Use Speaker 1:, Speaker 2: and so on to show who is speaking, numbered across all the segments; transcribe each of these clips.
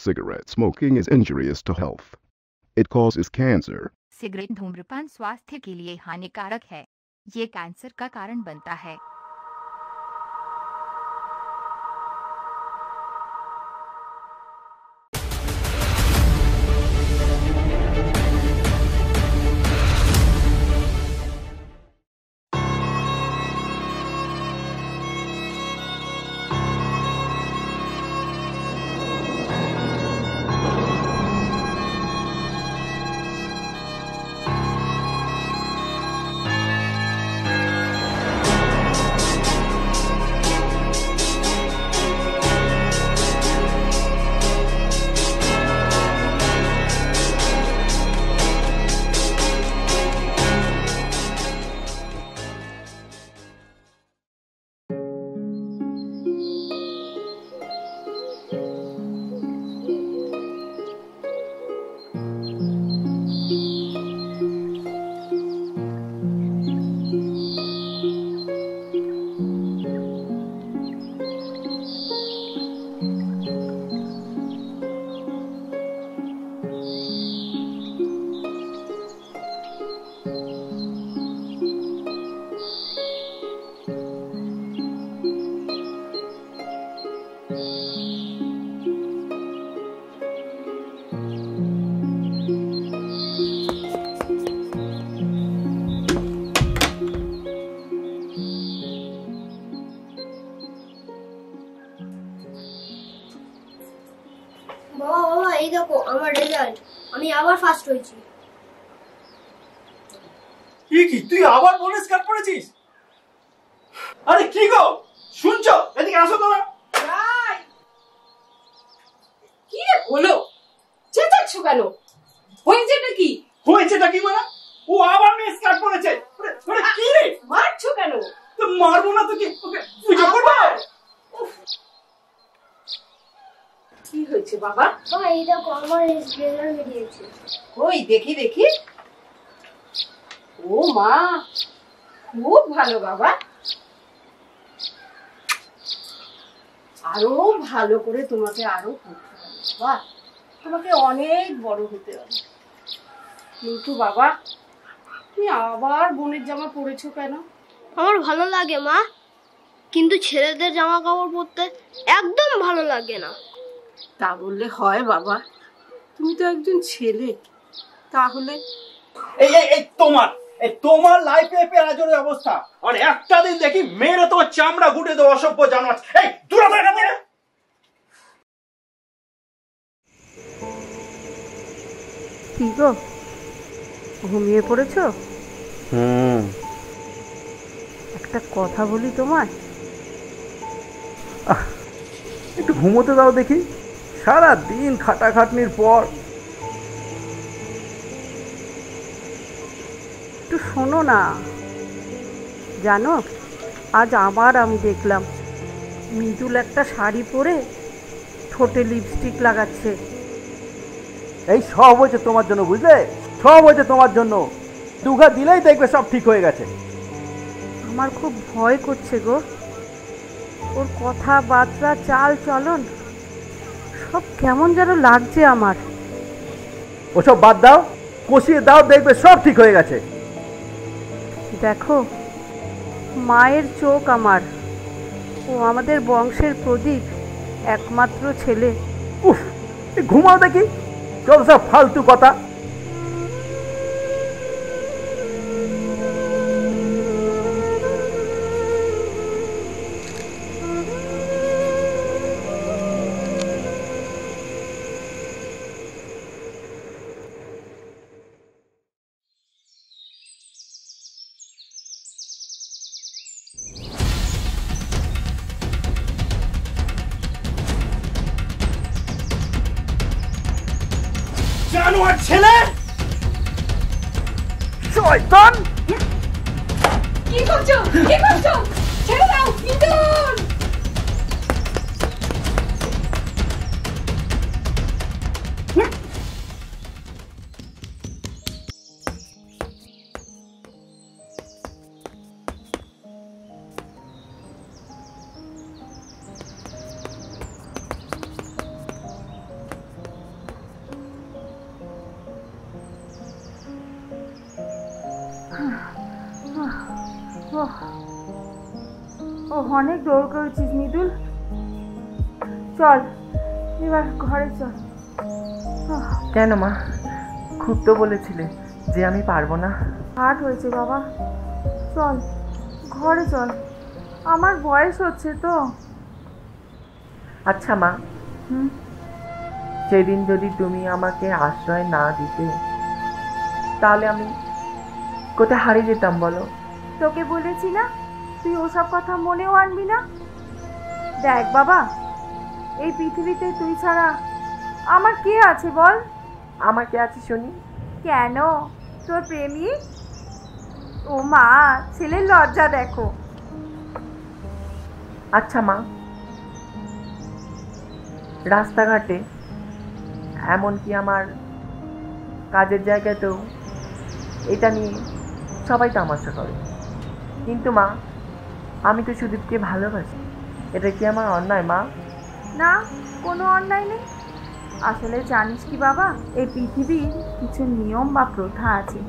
Speaker 1: cigarette smoking is injurious to health. It causes cancer.
Speaker 2: Cigarette धूम्रपान स्वास्थ्य के लिए हानिकारक है। ये कैंसर का कारण बनता है।
Speaker 3: এই দেখো আমার রেজাল্ট, আমি আবার ফার্স্ট হয়েছি।
Speaker 4: কি তুই আবার বোনাস কাট পড়েছিস? আরে কি গো, শুনছো? এদিকে আসো তোমরা।
Speaker 5: কি রে হলো, চেঁচাচ্ছ কেন? হয়েছেটা কি?
Speaker 4: হয়েছেটা কি মানে? ও আবার মিস কাট পড়েছে। আরে কি রে
Speaker 5: মারছো কেন?
Speaker 4: তো মারবো না তো কি, ওকে পুজো করবো?
Speaker 5: কি হয়েছে বাবা?
Speaker 3: এই দেখো আমার রেজাল্ট বেরিয়েছে।
Speaker 5: ওই দেখি দেখি। ও মা, খুব ভালো বাবা। আরো ভালো করে তোমাকে আরো পড়তে হবে বাবা, তোমাকে অনেক বড় হতে হবে। কিন্তু বাবা, তুমি আবার বোনের জামা পরেছো কেন?
Speaker 3: আমার ভালো লাগে মা, কিন্তু ছেলেদের জামা কাপড় পরতে একদম ভালো লাগে না।
Speaker 5: তা বললে হয় বাবা, তুমি তো একজন ছেলে। তাহলে
Speaker 4: তোমার লাইফে পেরাজোর অবস্থা, আর একটা দিন দেখি মেরে তোমার চামড়া গুটে দেবো অসভ্য জানোয়ার। এই দূরে থাক এখান থেকে।
Speaker 5: কি গো, ঘুমিয়ে পড়েছো? একটা কথা বলি তোমায়।
Speaker 6: একটু ঘুমোতে দাও দেখি, সারা দিন খাটাখাটনির পর।
Speaker 5: একটু শোনো না। জানো, আজ আবার আমি দেখলাম মৃদুল একটা শাড়ি পরে ঠোঁটে লিপস্টিক লাগাচ্ছে।
Speaker 6: এই সব হয়েছে তোমার জন্য, বুঝলে? সব হয়েছে তোমার জন্য। দুঘা দিলেই দেখবে সব ঠিক হয়ে গেছে।
Speaker 5: আমার খুব ভয় করছে গো। ওর কথাবার্তা, চাল চলন সব কেমন যেন লাগছে আমার।
Speaker 6: ওসব বাদ দাও, কষিয়ে দাও, দেখবে সব ঠিক হয়ে গেছে।
Speaker 5: দেখো, মায়ের চোখ আমার, ও আমাদের বংশের প্রদীপ, একমাত্র ছেলে।
Speaker 6: উফ, ঘুমাও দেখি, চল সব ফালতু কথা।
Speaker 4: জানোয়ার ছেলে,
Speaker 6: শয়তান!
Speaker 5: কি করছো? কি করছো? ছেড়ে দাও মৃদুল।
Speaker 7: ও অনেক দৌড় করেছিস মৃদুল, চল এবার ঘরে চল।
Speaker 8: কেন মা, খুব তো বলেছিলে যে আমি পারবো না।
Speaker 7: হাট হয়েছে বাবা, চল ঘরে চল, আমার বয়স হচ্ছে তো।
Speaker 8: আচ্ছা মা, সেদিন যদি তুমি আমাকে আশ্রয় না দিতে তাহলে আমি কোথায় হারিয়ে যেতাম বলো?
Speaker 7: তোকে বলেছি না তুই ওসব কথা মনেও আনবি না। দেখ বাবা, এই পৃথিবীতে তুই ছাড়া আমার কে আছে বল?
Speaker 8: আমার কে আছে শুনি?
Speaker 7: কেন, তোর প্রেমিক। ও মা, ছেলের লজ্জা দেখো।
Speaker 8: আচ্ছা মা, রাস্তাঘাটে এমনকি আমার কাজের জায়গাতেও এটা নিয়ে সবাই তামাশা করে, কিন্তু মা আমি তো সুদীপকে ভালোবাসি। এটা কি আমার অন্যায় মা?
Speaker 7: না, কোনো অন্যায় নেই। আসলে জানিস কি বাবা, এই পৃথিবীর কিছু নিয়ম বা প্রথা আছে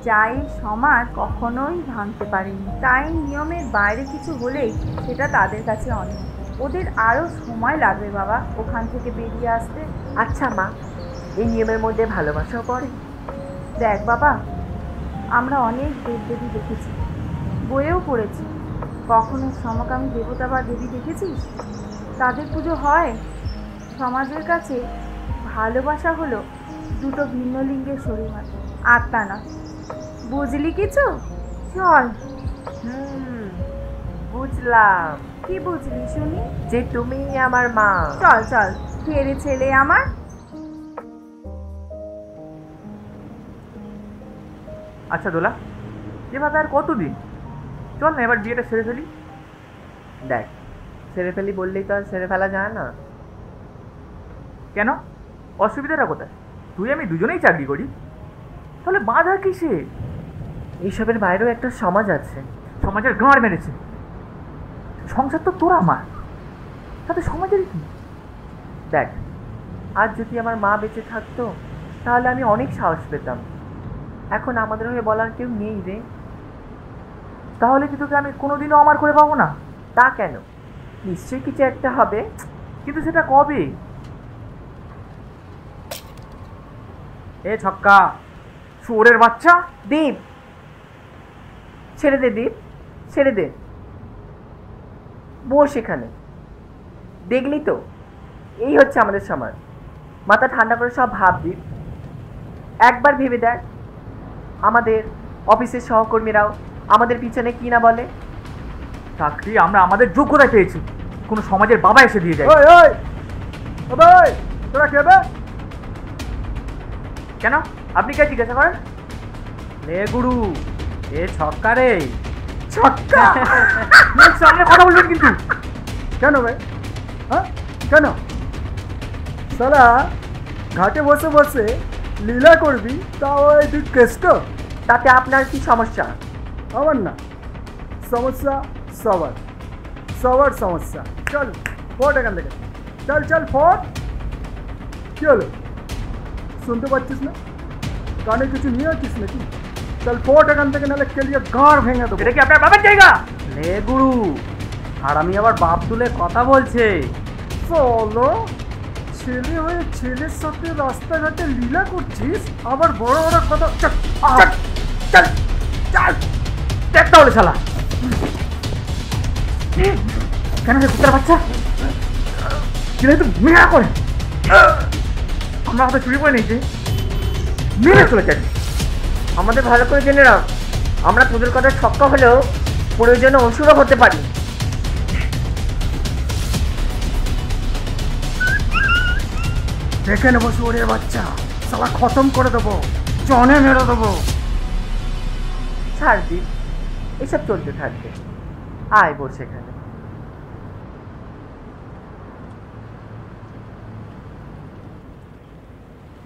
Speaker 7: যা এই সমাজ কখনোই ভাঙতে পারেনি। তাই নিয়মের বাইরে কিছু হলেই সেটা তাদের কাছে অন্যায়। ওদের আরও সময় লাগবে বাবা ওখান থেকে বেরিয়ে আসতে।
Speaker 8: আচ্ছা মা, এই নিয়মের মধ্যে ভালোবাসাও পড়ে?
Speaker 7: দেখ বাবা, আমরা অনেক দেবদেবী দেখেছি, বইয়েও পড়েছি। কখনো সমকামী দেবতা বা দেবী দেখেছিস? তাদের পুজো হয়। সমাজের কাছে ভালোবাসা হলো দুটো ভিন্ন লিঙ্গের শরীর মাত্র, আত্মা না। বুঝলি কিছু? চল।
Speaker 8: বুঝলাম।
Speaker 7: কি বুঝলি শুনি?
Speaker 8: যে তুমি আমার মা।
Speaker 7: চল চল, ফেরে ছেলে আমার।
Speaker 6: আচ্ছা দোলা, এভাবে আর কতদিন? চল না এবার বিয়েটা সেরে ফেলি।
Speaker 8: দেখ, সেরে ফেলি বললেই তো আর সেরে ফেলা যায় না।
Speaker 6: কেন? অসুবিধাটা কোথায়? তুই আমি দুজনেই চাকরি করি, তাহলে বাধা কিসে?
Speaker 8: এইসবের বাইরেও একটা সমাজ আছে।
Speaker 6: সমাজের গাঁড় মেরেছে। সংসার তো তোর আমার, তাতে সমাজের কি?
Speaker 8: দেখ, আজ যদি আমার মা বেঁচে থাকতো তাহলে আমি অনেক সাহস পেতাম। এখন আমাদের হয়ে বলার কেউ নেই রে।
Speaker 6: তাহলে কি তোকে আমি কোনোদিনও আমার করে পাবো না?
Speaker 8: তা কেন? নিশ্চয়ই কিছু একটা হবে,
Speaker 6: কিন্তু সেটা কবে? এ ছক্কা, শুয়োরের বাচ্চা!
Speaker 8: দীপ, ছেড়ে দে দীপ, ছেড়ে দে। বস এখানে। দেখলি তো, এই হচ্ছে আমাদের সমাজ। মাথা ঠান্ডা করে সব ভাব দীপ। একবার ভেবে দেখ, আমাদের অফিসের সহকর্মীরাও আমাদের পিছনে কি না বলে।
Speaker 6: চাকরি আমরা আমাদের যোগ্যতায় পেয়েছি, কোনো সমাজের বাবা এসে দিয়ে যায়।
Speaker 4: তোরা কে বে?
Speaker 6: কেন, আপনি কে জিজ্ঞাসা করেন? রে গুরু, এ ছক্কা রে।
Speaker 4: ছক্কা?
Speaker 6: মুখ সামনে কথা বলবেন কিন্তু।
Speaker 4: কেন ভাই? হ্যাঁ কেন? সালা ঘাটে বসে বসে লীলা করবি, তাও এই তুই কেষ্ট?
Speaker 8: তাতে আপনার কি সমস্যা?
Speaker 4: আমার না, সমস্যা সবার, সবার সমস্যা। চল ফোট এখান থেকে, চল চল ফোট। কি হলো, শুনতে পাচ্ছিস না? কানে কিছু নিয়ে আছিস নাকি? চল ফোট এখান থেকে, নাহলে কেলিয়ে গাঁড় ভেঙে দেবো।
Speaker 6: এটা কি আপনার বাবার জায়গা? লে গুরু, আর আমি আবার বাপ তুলে কথা বলছে।
Speaker 4: চলো, ছেলে হয়ে ছেলের সাথে রাস্তাঘাটে লীলা করছিস, আবার বড় বড় কথা। চল চল চল চল,
Speaker 6: দেখ তাহলে শালা। কেন রে কুত্তার বাচ্চা? কিরে তুই মেয়া করে আমরা হাতে চুরি করে নিয়েছি, মেরে চলে যাচ্ছি।
Speaker 8: আমাদের ভালো করে জেনে রাখ, আমরা তোদের কথা ছক্কা হলেও প্রয়োজনে অসুরও হতে পারি।
Speaker 4: দেখে নেবো শুয়োরের বাচ্চা, সালা খতম করে দেবো, জনে মেরে দেবো।
Speaker 8: ছাড় দিন, এসব চলতে থাকবে। আয় বস এখানে।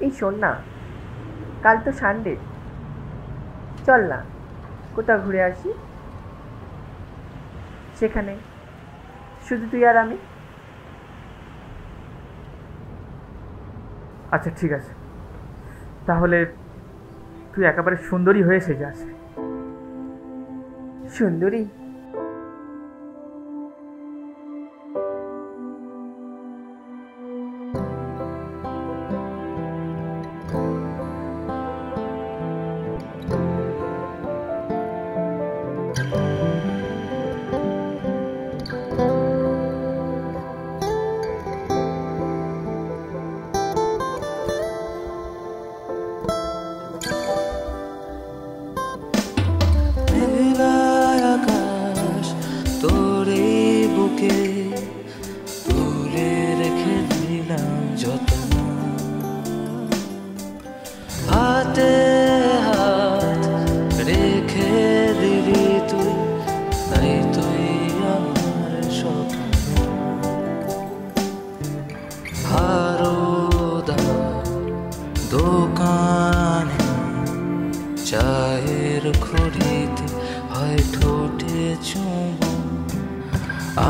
Speaker 8: এই শোন না, কাল তো সানডে, চল না কোথাও ঘুরে আসি। সেখানে শুধু তুই আর আমি।
Speaker 6: আচ্ছা ঠিক আছে, তাহলে তুই একেবারে সুন্দরী হয়ে সেজে আসে।
Speaker 8: সুন্দরী।
Speaker 9: দোকানে চায়ের খড়িতে হয় ঠোঁটে চুমো,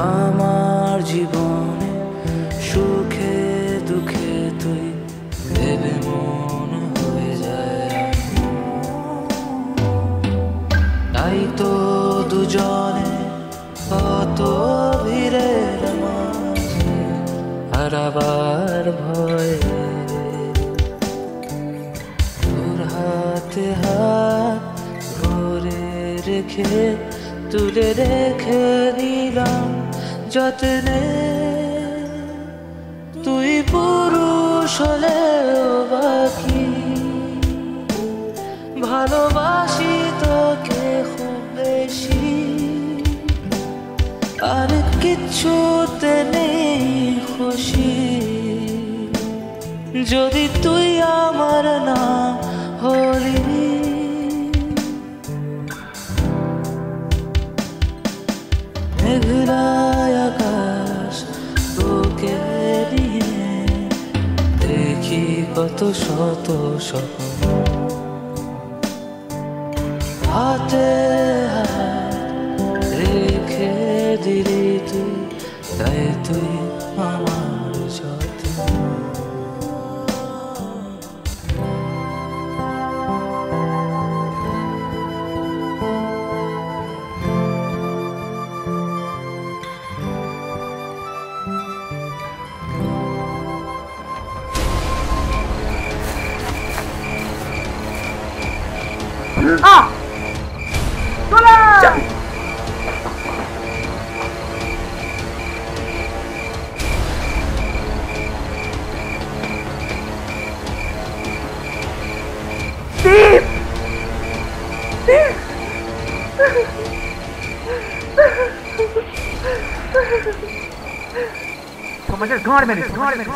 Speaker 9: আমার জীবনে সুখে দুঃখে তুই ভেবে মন হয়ে যায়। তাই তো দুজনে কত ভিড়ের মাঝে হারাবার ভয়ে তোর হাতে হাত ধরে রেখে তুলে রেখে দিলাম যত্নে। তুই পুরুষ হলেও বাকি ভালোবাসি তোকে খুব বেশি, আর কিচ্ছুতে নেই খুশি যদি তুই আমার না হলি। মেঘলা আকাশ তোকে নিয়ে দেখি কত শত স্বপ্ন, হাতে হাত রেখে দিলি তুই, তাই তুই আমার যত্ন।
Speaker 6: সমাজের গাঁড় মেরে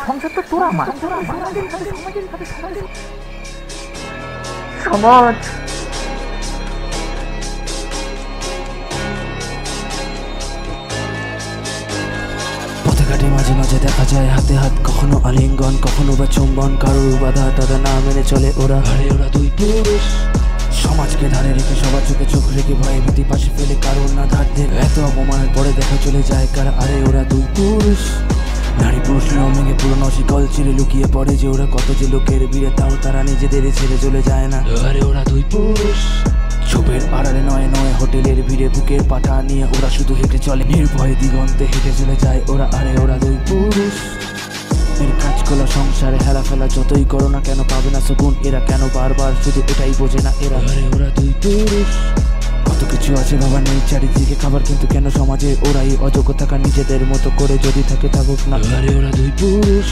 Speaker 6: সংসার তো তোরা আমার সমাজ।
Speaker 9: পথঘাটে মাঝে মাঝে দেখা যায় হাতে হাত, কখনো আলিঙ্গন কখনো বা চুম্বন, কারোর বাধা টাধা না মেনে চলে ওরা। আরে ওরা দুই পুরুষ সমাজকে ধারে রেখে সবার চোখে চোখ রেখে ভয়ে ভীতি পাশে ফেলে কারোর না ধার দিয়ে এত অপমানের পরে দেখা চলে যায় কারা। আরে ওরা দুই পুরুষ নারী পুরুষ নিয়ম ভেঙে পুরনো শিকল চিরে লুকিয়ে পড়ে যে ওরা কত যে লোকের ভিড়ে তাও তারা নিজেদের ছেড়ে চলে যায় না। আরে ওরা দুই পুরুষ ছোপের আড়ালে নয় নয় হোটেলের ভিড়ে বুকের পাঠা নিয়ে ওরা শুধু হেঁটে চলে নির্ভয় দিগন্তে হেঁটে চলে যায় ওরা। আরে ওরা দুই পুরুষ এর কাজ কলা সংসারে হেলা ফেলা যতই করো না কেন পাবে না সুকুন এরা, কেন বারবার শুধু এটাই বোঝে না এরা। আরে ওরা দুই পুরুষ কত কিছু আছে বাবা নেই চারিদিকে খাবার, কিন্তু কেন সমাজে ওরাই অযোগ্য থাকা নিজেদের মতো করে যদি থাকে থাকুক না। আরে ওরা দুই পুরুষ